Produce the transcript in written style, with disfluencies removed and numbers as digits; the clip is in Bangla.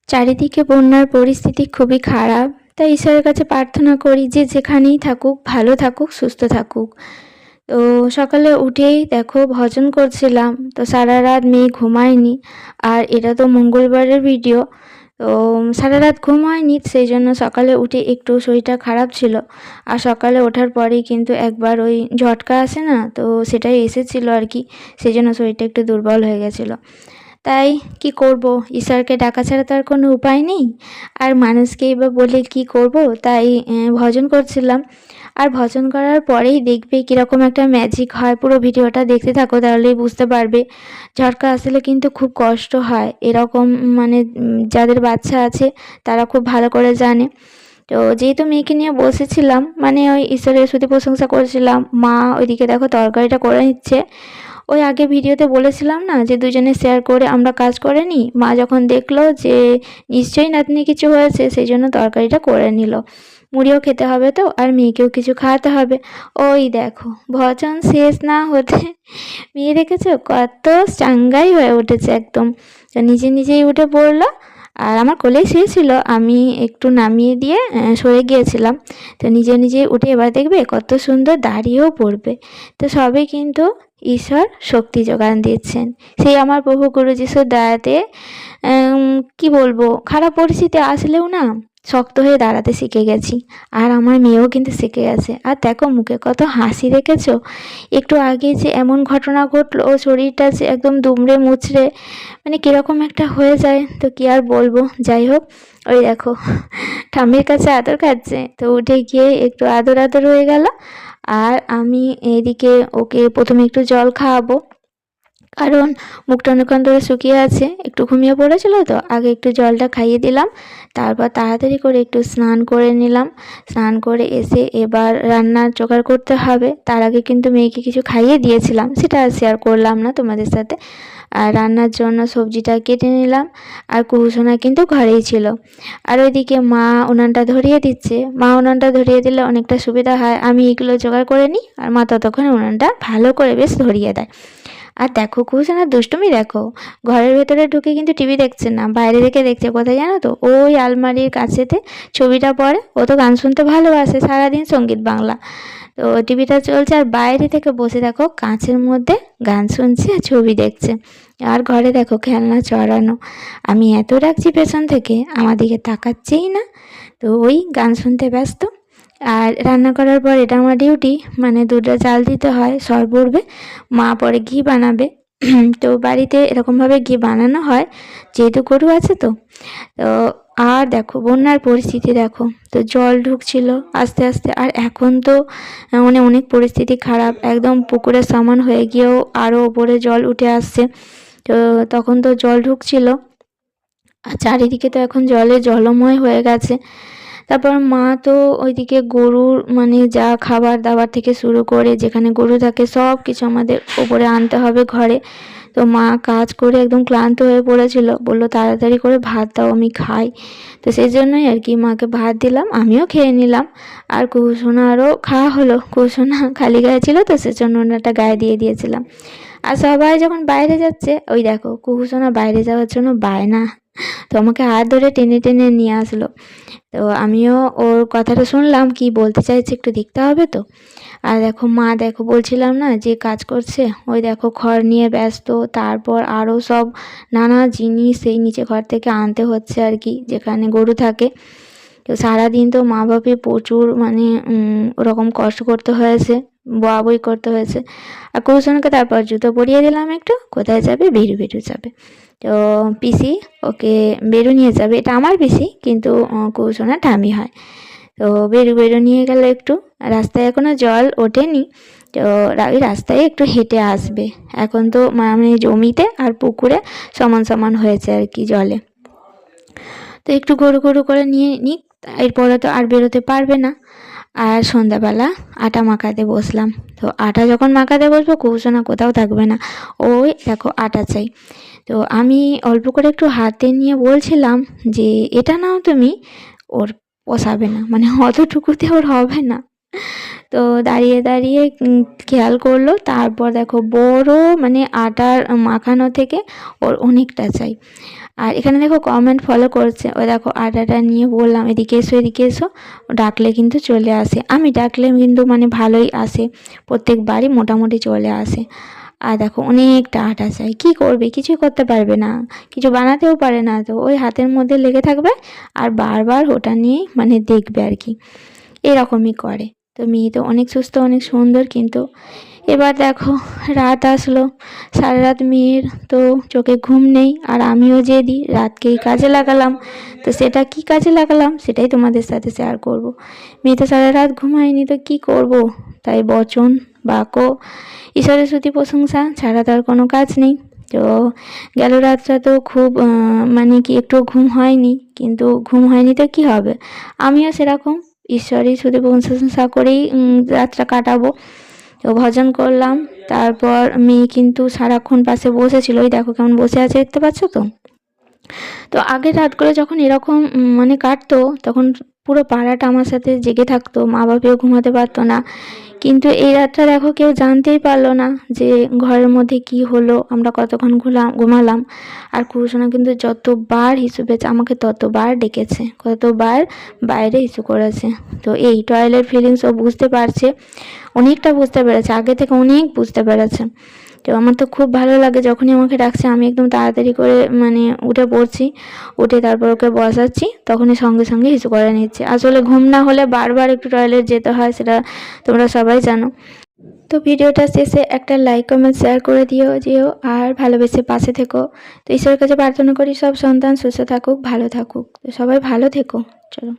চারিদিকে বন্যার পরিস্থিতি খুবই খারাপ। তাই ঈশ্বরের কাছে প্রার্থনা করি যে যেখানেই থাকুক ভালো থাকুক, সুস্থ থাকুক। তো সকালে উঠেই দেখো ভজন করছিলাম, তো সারা রাত মেয়ে ঘুমায়নি। আর এটা তো মঙ্গলবারের ভিডিও, তো সারা রাত ঘুম হয়নি, সেই জন্য সকালে উঠে একটু শরীরটা খারাপ ছিল। আর সকালে ওঠার পরেই কিন্তু একবার ওই ঝটকা আসে না, তো সেটাই এসেছিলো আর কি। সেই জন্য শরীরটা একটু দুর্বল হয়ে গেছিলো। তাই কি করব, ঈশ্বরকে ডাকা ছাড়া তো আর কোনো উপায় নেই। আর মানুষকেই বা বলে কি করব, তাই ভজন করছিলাম। আর ভজন করার পরেই দেখবে কীরকম একটা ম্যাজিক হয়। পুরো ভিডিওটা দেখতে থাকো, তাহলেই বুঝতে পারবে। ঝটকা আসলে কিন্তু খুব কষ্ট হয়, এরকম মানে যাদের বাচ্চা আছে তারা খুব ভালো করে জানে। তো যেহেতু মেয়েকে নিয়ে বসেছিলাম, মানে ওই ঈশ্বরের স্তুতি প্রশংসা করছিলাম, মা ওইদিকে দেখো তরকারিটা করে নিচ্ছে। ওই আগে ভিডিওতে বলেছিলাম না যে দুজনে শেয়ার করে আমরা কাজ করে নিই। মা যখন দেখলো যে নিশ্চয়ই নাতনি কিছু হয়েছে, সেই জন্য তরকারিটা করে নিল। মুড়িও খেতে হবে তো, আর মেয়েকেও কিছু খাওয়াতে হবে। ওই দেখো ভজন শেষ না হতে মেয়ে দেখেছো কত চাঙ্গাই হয়ে উঠেছে একদম। তো নিজে নিজেই উঠে পড়লো, আর আমার কোলেই শুয়েছিল, আমি একটু নামিয়ে দিয়ে সরে গিয়েছিলাম। তো নিজে নিজেই উঠে এবার দেখবে কত সুন্দর দাঁড়িয়েও পড়বে। তো সবই কিন্তু ঈশ্বর শক্তি যোগান দিচ্ছেন। সেই আমার প্রভু গুরু যিশুর দয়াতে কি বলবো, খারাপ পরিস্থিতি আসলেও না শক্ত হয়ে দাঁড়াতে শিখে গেছি। আর আমার মেয়েও কিন্তু শিখে গেছে। আর দেখো মুখে কত হাসি রেখেছো। একটু আগে যে এমন ঘটনা ঘটলো, ও শরীরটা যে একদম দুমড়ে মুচড়ে মানে কীরকম একটা হয়ে যায়, তো কি আর বলবো। যাই হোক, ওই দেখো ঠাম্মির কাছে আদর খাচ্ছে, তো উঠে গিয়ে একটু আদর আদর হয়ে গেল। আর আমি এদিকে ওকে প্রথমে একটু জল খাওয়াবো, কারণ মুখটা অনেকক্ষণ ধরে শুকিয়ে আছে, একটু ঘুমিয়ে পড়েছিল। তো আগে একটু জলটা খাইয়ে দিলাম, তারপর তাড়াতাড়ি করে একটু স্নান করে নিলাম। স্নান করে এসে এবার রান্নার জোগাড় করতে হবে। তার আগে কিন্তু মেয়েকে কিছু খাইয়ে দিয়েছিলাম, সেটা আর শেয়ার করলাম না তোমাদের সাথে। আর রান্নার জন্য সবজিটা কেটে নিলাম। আর কুহুসোনা কিন্তু ঘরেই ছিল। আর ওইদিকে মা উনানটা ধরিয়ে দিচ্ছে। মা উনানটা ধরিয়ে দিলে অনেকটা সুবিধা হয়, আমি এগুলো জোগাড় করে নিই, আর মা ততক্ষণ উনানটা ভালো করে বেশ ধরিয়ে দেয়। আর দেখো কুহুসোনার দুষ্টুমি দেখো, ঘরের ভেতরে ঢুকে কিন্তু টিভি দেখছে না, বাইরে থেকে দেখছে। কোথায় জানো তো, ওই আলমারির কাছেতে ছবিটা পড়ে। ও তো গান শুনতে ভালোবাসে, সারাদিন সঙ্গীত বাংলা। তো টিভিটা চলছে, আর বাইরে থেকে বসে দেখো কাঁচের মধ্যে গান শুনছে আর ছবি দেখছে। আর ঘরে দেখো খেলনা চড়ানো। আমি এত ডাকছি পেছন থেকে, আমার দিকে তাকাচ্ছেই না। তো ওই গান শুনতে ব্যস্ত। আর রান্না করার পর এটা আমার ডিউটি, মানে দুধটা জাল দিতে হয়, সর পড়বে। মা পরে ঘি বানাবে। তো বাড়িতে এরকমভাবে ঘি বানানো হয়, যেহেতু গরু আছে তো। তো আর দেখো বন্যার পরিস্থিতি দেখো, তো জল ঢুকছিল আস্তে আস্তে। আর এখন তো মানে অনেক পরিস্থিতি খারাপ, একদম পুকুরের সমান হয়ে গিয়েও আরও ওপরে জল উঠে আসছে। তো তখন তো জল ঢুকছিল, আর চারিদিকে তো এখন জলে জলময় হয়ে গেছে। তারপর মা তো ওইদিকে গরুর মানে যা খাবার দাবার থেকে শুরু করে যেখানে গরু থাকে সব কিছু আমাদের ওপরে আনতে হবে ঘরে। তো মা কাজ করে একদম ক্লান্ত হয়ে পড়েছিল, বললো তাড়াতাড়ি করে ভাত দাও আমি খাই। তো সেই জন্যই আর কি মাকে ভাত দিলাম, আমিও খেয়ে নিলাম। আর কুহুসোনারও খাওয়া হলো, কুহুসোনা খালি গায়ে ছিল তো সেজন্য ওনাটা গায়ে দিয়ে দিয়েছিলাম। আর সবাই যখন বাইরে যাচ্ছে, ওই দেখো কুহুসোনা বাইরে যাওয়ার জন্য বায়না, তো আমাকে হাত ধরে টেনে টেনে নিয়ে আসলো। তো আমিও ওর কথাটা শুনলাম, কি বলতে চাইছে একটু দেখতে হবে তো। আর দেখো মা দেখো বলছিলাম না যে কাজ করছে, ওই দেখো খড় নিয়ে ব্যস্ত। তারপর আরও সব নানা জিনিস সেই নিচে ঘর থেকে আনতে হচ্ছে আর কি, যেখানে গরু থাকে। তো সারাদিন তো মা বাপে প্রচুর মানে ওরকম কষ্ট করতে হয়েছে, বয়া বই করতে হয়েছে। আর কুসুমকে তারপর জুতো পরিয়ে দিলাম একটু, কোথায় যাবে, বেরু বেরু যাবে। তো পিসি ওকে বেরু নিয়ে যাবে, এটা আমার পিসি কিন্তু কুসুমা ঠামি হয়। তো বেরু বেরু নিয়ে গেল একটু, রাস্তায় এখনও জল ওঠেনি। তো ওই রাস্তায় একটু হেঁটে আসবে। এখন তো মানে জমিতে আর পুকুরে সমান সমান হয়েছে আর কি জলে। তো একটু গরু গরু করে নিয়ে নিক, এরপরে তো আর বেরোতে পারবে না। আর সন্ধ্যাবেলা আটা মাখাতে বসলাম। তো আটা যখন মাখাতে বসবো কুহুসোনা কোথাও থাকবে না, ওই দেখো আটা চাই। তো আমি অল্প করে একটু হাতে নিয়ে বলছিলাম যে এটা নাও তুমি, ওর পোষাবে না, মানে অতটুকুতে ওর হবে না। তো দাঁড়িয়ে দাঁড়িয়ে খেয়াল করলো, তারপর দেখো বড় মানে আটার মাখানো থেকে ওর অনেকটা চাই। আর এখানে দেখো কমেন্ট ফলো করছে, ওই দেখো আটাটা নিয়ে বললাম এদিকে এসো এদিকে এসো, ডাকলে কিন্তু চলে আসে, আমি ডাকলে কিন্তু মানে ভালোই আসে, প্রত্যেকবারই মোটামুটি চলে আসে। আর দেখো অনেকটা আটা চাই, কী করবে, কিছুই করতে পারবে না, কিছু বানাতেও পারে না, তো ওই হাতের মধ্যে লেগে থাকবে আর বারবার ওটা নিয়েই মানে দেখবে আর কি, এরকমই করে। তো মেয়ে তো অনেক সুস্থ অনেক সুন্দর, কিন্তু এবার দেখো রাত আসলো, সারা রাত মেয়ের তো চোখে ঘুম নেই, আর আমিও জেদি রাতকেই কাজে লাগালাম। তো সেটা কি কাজে লাগালাম সেটাই তোমাদের সাথে শেয়ার করব। মেয়ে তো সারা রাত ঘুমায়নি, তো কি করব, তাই বচন বাক্য ঈশ্বরের স্তুতি প্রশংসা ছাড়া তার কোনো কাজ নেই। তো গেল রাতটা তো খুব মানে কি একটু ঘুম হয়নি, কিন্তু ঘুম হয়নি তো কি হবে, আমিও সেরকম ঈশ্বরের স্তুতি প্রশংসা করেই রাতটা কাটাবো। তো ভজন করলাম, তারপর মেয়ে কিন্তু সারাক্ষণ পাশে বসেছিল, ওই দেখো কেমন বসে আছে দেখতে পাচ্ছ তো। তো আগের রাতগুলো যখন এরকম মানে কাটতো, তখন পুরো পাড়াটা আমার সাথে জেগে থাকতো, মা বাবাও ঘুমাতে পারতো না। কিন্তু এই রাতটা দেখো কেউ জানতেই পারলো না যে ঘরের মধ্যে কি হলো, আমরা কতক্ষণ ঘুমালাম। আর কুসুমা কিন্তু যতবার হিসু পেয়েছে আমাকে ততবার ডেকেছে, কতবার বাইরে হিসু করেছে। তো এই টয়লেট ফিলিংস ও বুঝতে পারছে, অনেকটা বুঝতে পেরেছে, আগে থেকে অনেক বুঝতে পেরেছে। তো আমার তো খুব ভালো লাগে যখনই আমাকে ডাকছে, আমি একদম তাড়াতাড়ি করে মানে উঠে পড়ছি, উঠে তারপর ওকে বসাচ্ছি, তখনই সঙ্গে সঙ্গে হিসু করে নিচ্ছে। আসলে ঘুম না হলে বারবার একটু টয়লেট যেতে হয়, সেটা তোমরা সবাই জানো। তো ভিডিওটা শেষে একটা লাইক কমেন্ট শেয়ার করে যেও আর ভালোবেসে পাশে থেকো। তো ঈশ্বরের কাছে প্রার্থনা করি সব সন্তান সুস্থ থাকুক ভালো থাকুক। তো সবাই ভালো থেকো। চলো।